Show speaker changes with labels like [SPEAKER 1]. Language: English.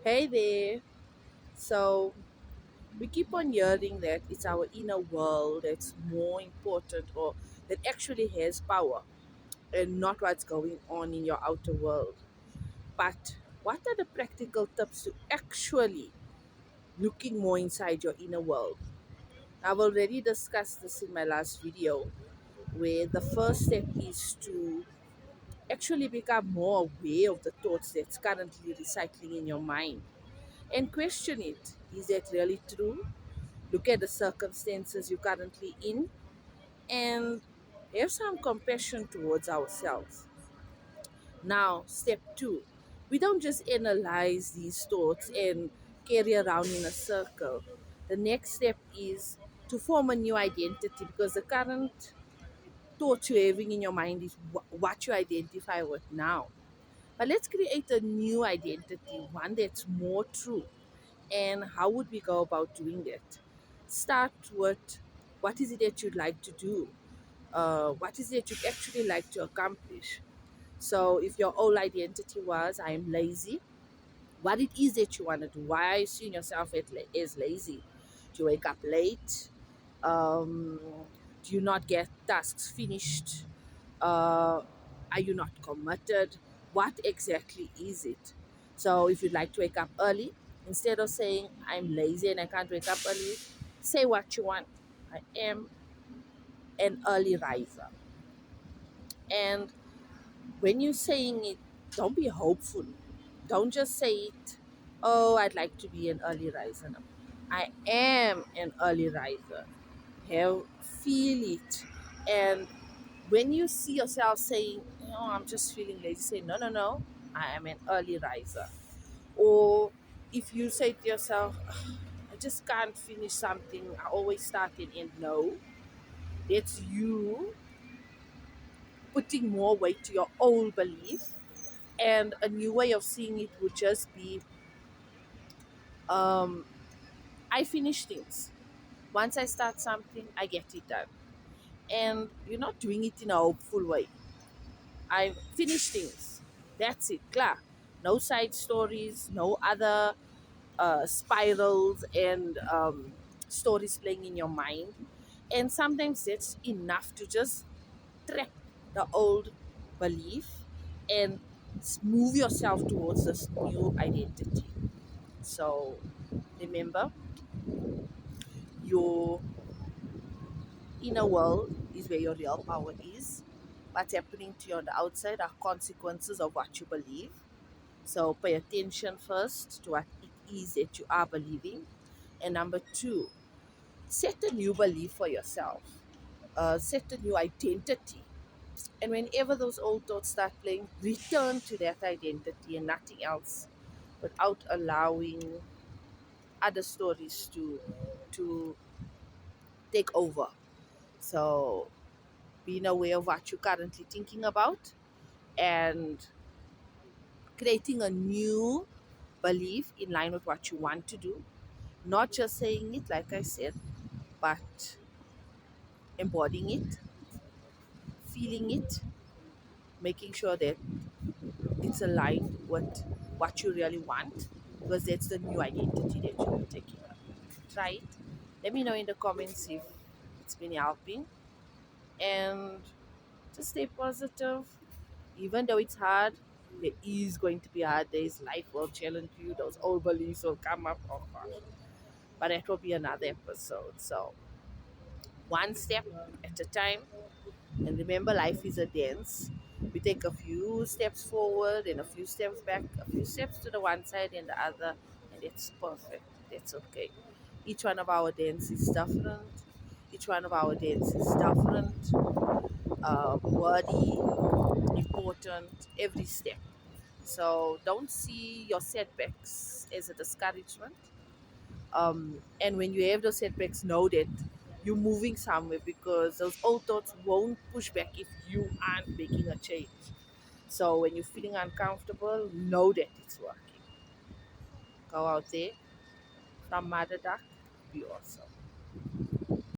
[SPEAKER 1] Hey there. So, we keep on hearing that it's our inner world that's more important or that actually has power and not what's going on in your outer world. But what are the practical tips to actually looking more inside your inner world? I've already discussed this in my last video, where the first step is to actually become more aware of the thoughts that's currently recycling in your mind and question it. Is that really true? Look at the circumstances you're currently in and have some compassion towards ourselves. Now, step two, we don't just analyze these thoughts and carry around in a circle. The next step is to form a new identity because the current thoughts you're having in your mind is what you identify with now. But let's create a new identity, one that's more true. And how would we go about doing that? Start with what is it that you'd like to do? What is it you'd actually like to accomplish? So, if your old identity was, I am lazy, what it is that you want to do? Why are you seeing yourself as lazy? Do you wake up late? Um, do you not get tasks finished? Are you not committed? What exactly is it? So, if you'd like to wake up early, instead of saying, I'm lazy and I can't wake up early, say what you want. I am an early riser. And when you're saying it, don't be hopeful. Don't just say it, oh, I'd like to be an early riser. No. I am an early riser. Feel it. And when you see yourself saying, I'm just feeling lazy, say, no, no, no, I am an early riser. Or if you say to yourself, "Ugh, I just can't finish something, I always start and end, no, that's you putting more weight to your old belief. And a new way of seeing it would just be, um, I finish things. Once I start something, I get it done. And you're not doing it in a hopeful way. I finish things. That's it. Klar. No side stories, no other spirals and stories playing in your mind. And sometimes that's enough to just trap the old belief and move yourself towards this new identity. So remember, your inner world is where your real power is. What's happening to you on the outside are consequences of what you believe. So pay attention first to what it is that you are believing. And number two, set a new belief for yourself. Set a new identity. And whenever those old thoughts start playing, return to that identity and nothing else without allowing other stories to take over. So being aware of what you're currently thinking about and creating a new belief in line with what you want to do. Not just saying it, like I said, but embodying it, feeling it, making sure that it's aligned with what you really want, because that's the new identity that you're taking on. Try it. Let me know in the comments if it's been helping. And just stay positive. Even though it's hard, there is going to be hard days. Life will challenge you. Those old beliefs will come up. Oh gosh. But that will be another episode. So, one step at a time. And remember, life is a dance. We take a few steps forward and a few steps back, a few steps to the one side and the other, and it's perfect. That's okay. Each one of our dances is different. Each one of our dances is different, worthy, important, every step. So don't see your setbacks as a discouragement. And when you have those setbacks, know that you're moving somewhere because those old thoughts won't push back if you aren't making a change. So when you're feeling uncomfortable, know that it's working. Go out there from Mother Duck, be awesome.